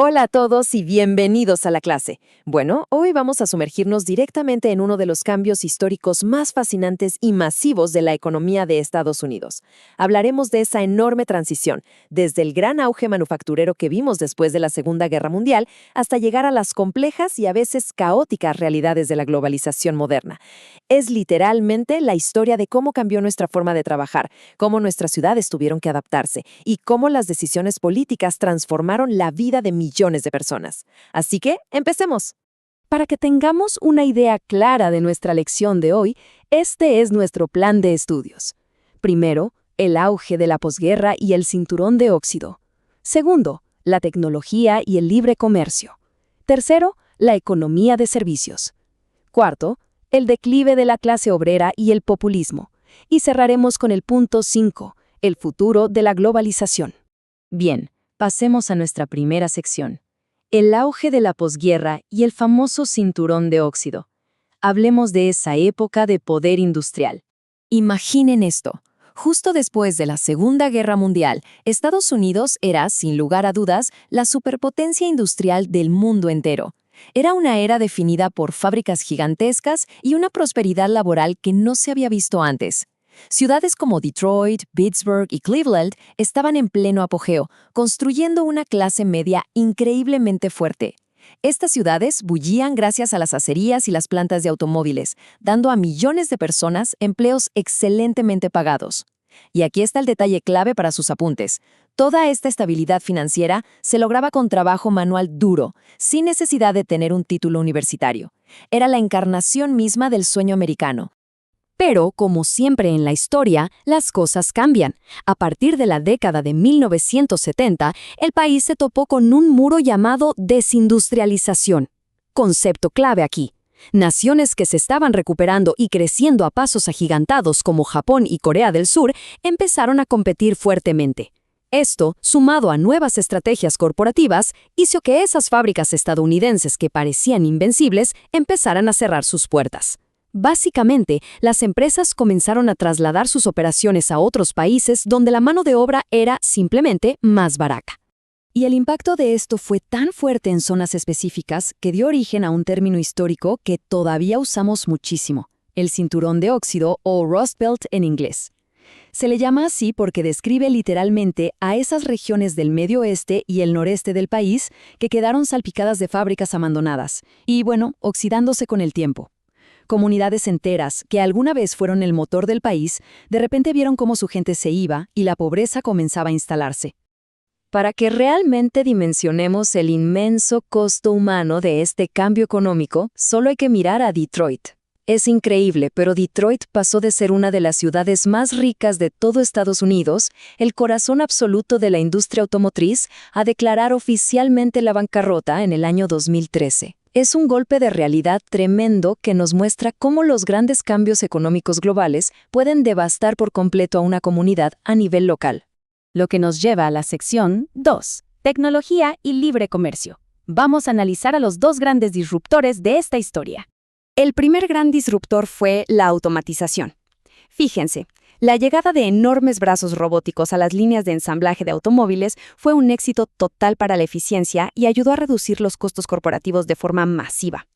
Hola a todos y bienvenidos a la clase. Bueno, hoy vamos a sumergirnos directamente en uno de los cambios históricos más fascinantes y masivos de la economía de Estados Unidos. Hablaremos de esa enorme transición, desde el gran auge manufacturero que vimos después de la Segunda Guerra Mundial hasta llegar a las complejas y a veces caóticas realidades de la globalización moderna. Es literalmente la historia de cómo cambió nuestra forma de trabajar, cómo nuestras ciudades tuvieron que adaptarse y cómo las decisiones políticas transformaron la vida de millones de personas. Así que, empecemos. Para que tengamos una idea clara de nuestra lección de hoy, este es nuestro plan de estudios. Primero, el auge de la posguerra y el cinturón de óxido. Segundo, la tecnología y el libre comercio. Tercero, la economía de servicios. Cuarto, el declive de la clase obrera y el populismo. Y cerraremos con el punto 5, el futuro de la globalización. Bien. Pasemos a nuestra primera sección, el auge de la posguerra y el famoso cinturón de óxido. Hablemos de esa época de poder industrial. Imaginen esto. Justo después de la Segunda Guerra Mundial, Estados Unidos era, sin lugar a dudas, la superpotencia industrial del mundo entero. Era una era definida por fábricas gigantescas y una prosperidad laboral que no se había visto antes. Ciudades como Detroit, Pittsburgh y Cleveland estaban en pleno apogeo, construyendo una clase media increíblemente fuerte. Estas ciudades bullían gracias a las acerías y las plantas de automóviles, dando a millones de personas empleos excelentemente pagados. Y aquí está el detalle clave para sus apuntes. Toda esta estabilidad financiera se lograba con trabajo manual duro, sin necesidad de tener un título universitario. Era la encarnación misma del sueño americano. Pero, como siempre en la historia, las cosas cambian. A partir de la década de 1970, el país se topó con un muro llamado desindustrialización. Concepto clave aquí. Naciones que se estaban recuperando y creciendo a pasos agigantados como Japón y Corea del Sur empezaron a competir fuertemente. Esto, sumado a nuevas estrategias corporativas, hizo que esas fábricas estadounidenses que parecían invencibles empezaran a cerrar sus puertas. Básicamente, las empresas comenzaron a trasladar sus operaciones a otros países donde la mano de obra era simplemente más barata. Y el impacto de esto fue tan fuerte en zonas específicas que dio origen a un término histórico que todavía usamos muchísimo, el cinturón de óxido o Rust Belt en inglés. Se le llama así porque describe literalmente a esas regiones del medio oeste y el noreste del país que quedaron salpicadas de fábricas abandonadas y, oxidándose con el tiempo. Comunidades enteras, que alguna vez fueron el motor del país, de repente vieron cómo su gente se iba y la pobreza comenzaba a instalarse. Para que realmente dimensionemos el inmenso costo humano de este cambio económico, solo hay que mirar a Detroit. Es increíble, pero Detroit pasó de ser una de las ciudades más ricas de todo Estados Unidos, el corazón absoluto de la industria automotriz, a declarar oficialmente la bancarrota en el año 2013. Es un golpe de realidad tremendo que nos muestra cómo los grandes cambios económicos globales pueden devastar por completo a una comunidad a nivel local. Lo que nos lleva a la sección 2, tecnología y libre comercio. Vamos a analizar a los dos grandes disruptores de esta historia. El primer gran disruptor fue la automatización. Fíjense, la llegada de enormes brazos robóticos a las líneas de ensamblaje de automóviles fue un éxito total para la eficiencia y ayudó a reducir los costos corporativos de forma masiva.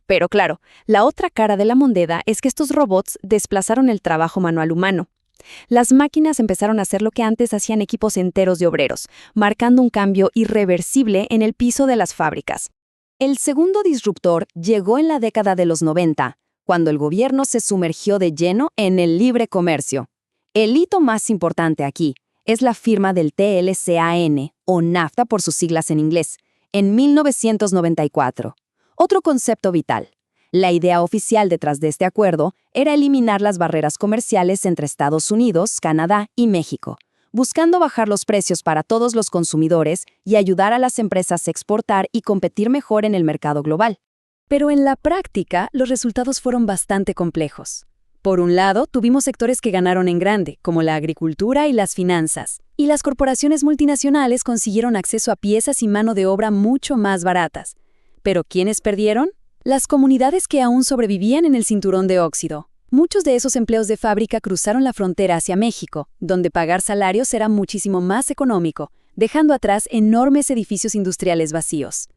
Pero claro, la otra cara de la moneda es que estos robots desplazaron el trabajo manual humano. Las máquinas empezaron a hacer lo que antes hacían equipos enteros de obreros, marcando un cambio irreversible en el piso de las fábricas. El segundo disruptor llegó en la década de los 90, cuando el gobierno se sumergió de lleno en el libre comercio. El hito más importante aquí es la firma del TLCAN, o NAFTA por sus siglas en inglés, en 1994. Otro concepto vital. La idea oficial detrás de este acuerdo era eliminar las barreras comerciales entre Estados Unidos, Canadá y México, buscando bajar los precios para todos los consumidores y ayudar a las empresas a exportar y competir mejor en el mercado global. Pero en la práctica, los resultados fueron bastante complejos. Por un lado, tuvimos sectores que ganaron en grande, como la agricultura y las finanzas, y las corporaciones multinacionales consiguieron acceso a piezas y mano de obra mucho más baratas. ¿Pero quiénes perdieron? Las comunidades que aún sobrevivían en el cinturón de óxido. Muchos de esos empleos de fábrica cruzaron la frontera hacia México, donde pagar salarios era muchísimo más económico, dejando atrás enormes edificios industriales vacíos.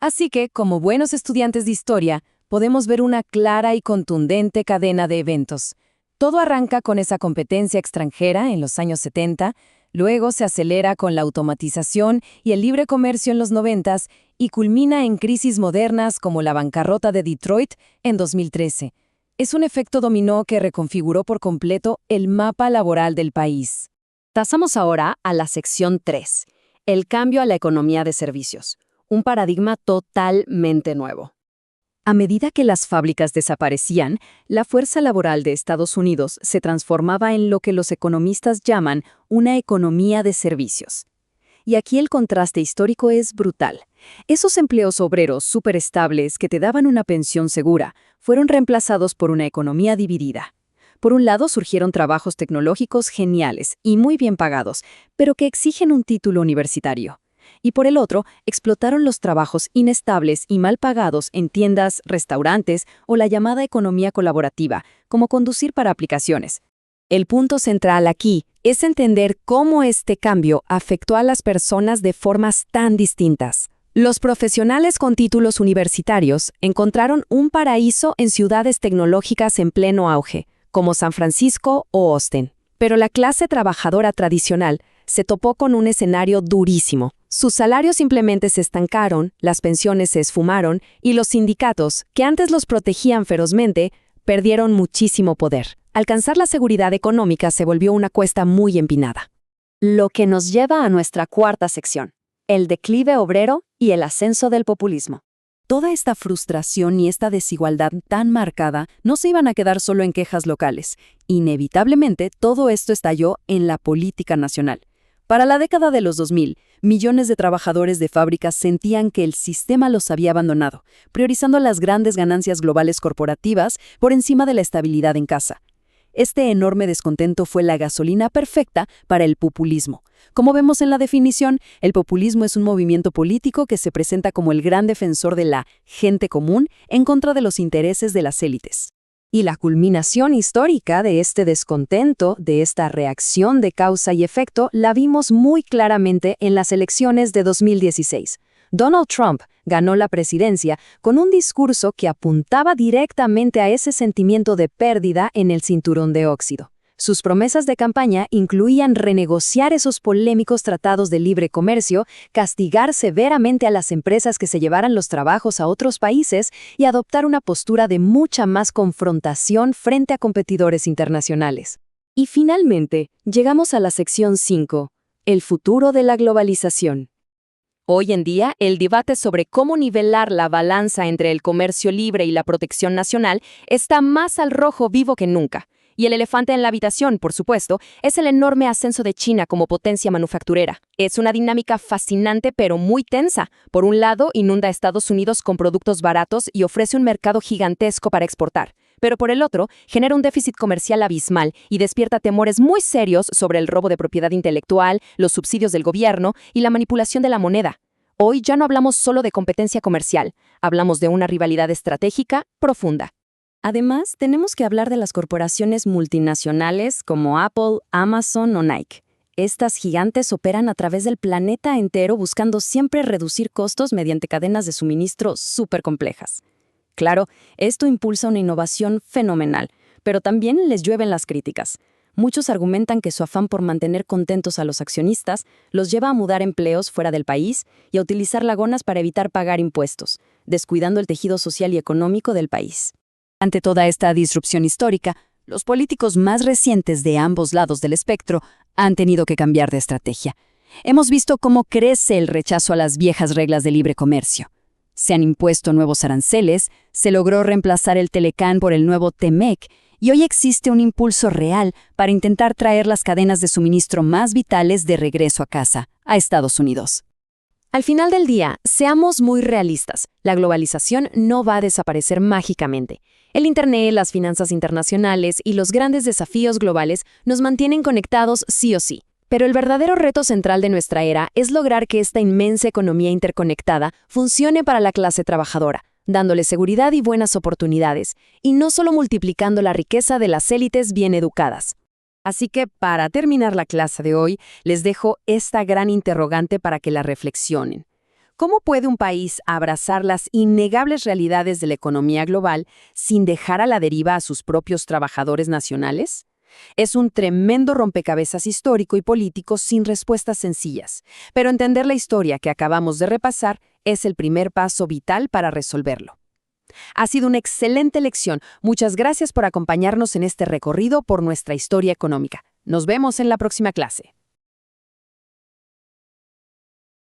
Así que, como buenos estudiantes de historia, podemos ver una clara y contundente cadena de eventos. Todo arranca con esa competencia extranjera en los años 70, luego se acelera con la automatización y el libre comercio en los 90 y culmina en crisis modernas como la bancarrota de Detroit en 2013. Es un efecto dominó que reconfiguró por completo el mapa laboral del país. Pasamos ahora a la sección 3, el cambio a la economía de servicios, un paradigma totalmente nuevo. A medida que las fábricas desaparecían, la fuerza laboral de Estados Unidos se transformaba en lo que los economistas llaman una economía de servicios. Y aquí el contraste histórico es brutal. Esos empleos obreros superestables que te daban una pensión segura fueron reemplazados por una economía dividida. Por un lado surgieron trabajos tecnológicos geniales y muy bien pagados, pero que exigen un título universitario. Y por el otro, explotaron los trabajos inestables y mal pagados en tiendas, restaurantes o la llamada economía colaborativa, como conducir para aplicaciones. El punto central aquí es entender cómo este cambio afectó a las personas de formas tan distintas. Los profesionales con títulos universitarios encontraron un paraíso en ciudades tecnológicas en pleno auge, como San Francisco o Austin. Pero la clase trabajadora tradicional se topó con un escenario durísimo. Sus salarios simplemente se estancaron, las pensiones se esfumaron y los sindicatos, que antes los protegían ferozmente, perdieron muchísimo poder. Alcanzar la seguridad económica se volvió una cuesta muy empinada. Lo que nos lleva a nuestra cuarta sección, el declive obrero y el ascenso del populismo. Toda esta frustración y esta desigualdad tan marcada no se iban a quedar solo en quejas locales. Inevitablemente, todo esto estalló en la política nacional. Para la década de los 2000, millones de trabajadores de fábricas sentían que el sistema los había abandonado, priorizando las grandes ganancias globales corporativas por encima de la estabilidad en casa. Este enorme descontento fue la gasolina perfecta para el populismo. Como vemos en la definición, el populismo es un movimiento político que se presenta como el gran defensor de la gente común en contra de los intereses de las élites. Y la culminación histórica de este descontento, de esta reacción de causa y efecto, la vimos muy claramente en las elecciones de 2016. Donald Trump ganó la presidencia con un discurso que apuntaba directamente a ese sentimiento de pérdida en el cinturón de óxido. Sus promesas de campaña incluían renegociar esos polémicos tratados de libre comercio, castigar severamente a las empresas que se llevaran los trabajos a otros países y adoptar una postura de mucha más confrontación frente a competidores internacionales. Y finalmente, llegamos a la sección 5, el futuro de la globalización. Hoy en día, el debate sobre cómo nivelar la balanza entre el comercio libre y la protección nacional está más al rojo vivo que nunca. Y el elefante en la habitación, por supuesto, es el enorme ascenso de China como potencia manufacturera. Es una dinámica fascinante pero muy tensa. Por un lado, inunda a Estados Unidos con productos baratos y ofrece un mercado gigantesco para exportar. Pero por el otro, genera un déficit comercial abismal y despierta temores muy serios sobre el robo de propiedad intelectual, los subsidios del gobierno y la manipulación de la moneda. Hoy ya no hablamos solo de competencia comercial, hablamos de una rivalidad estratégica profunda. Además, tenemos que hablar de las corporaciones multinacionales como Apple, Amazon o Nike. Estas gigantes operan a través del planeta entero buscando siempre reducir costos mediante cadenas de suministro súper complejas. Claro, esto impulsa una innovación fenomenal, pero también les llueven las críticas. Muchos argumentan que su afán por mantener contentos a los accionistas los lleva a mudar empleos fuera del país y a utilizar lagunas para evitar pagar impuestos, descuidando el tejido social y económico del país. Ante toda esta disrupción histórica, los políticos más recientes de ambos lados del espectro han tenido que cambiar de estrategia. Hemos visto cómo crece el rechazo a las viejas reglas de libre comercio. Se han impuesto nuevos aranceles, se logró reemplazar el Telecán por el nuevo TEMEC, y hoy existe un impulso real para intentar traer las cadenas de suministro más vitales de regreso a casa, a Estados Unidos. Al final del día, seamos muy realistas. La globalización no va a desaparecer mágicamente. El Internet, las finanzas internacionales y los grandes desafíos globales nos mantienen conectados sí o sí. Pero el verdadero reto central de nuestra era es lograr que esta inmensa economía interconectada funcione para la clase trabajadora, dándole seguridad y buenas oportunidades, y no solo multiplicando la riqueza de las élites bien educadas. Así que para terminar la clase de hoy, les dejo esta gran interrogante para que la reflexionen. ¿Cómo puede un país abrazar las innegables realidades de la economía global sin dejar a la deriva a sus propios trabajadores nacionales? Es un tremendo rompecabezas histórico y político sin respuestas sencillas, pero entender la historia que acabamos de repasar es el primer paso vital para resolverlo. Ha sido una excelente lección. Muchas gracias por acompañarnos en este recorrido por nuestra historia económica. Nos vemos en la próxima clase.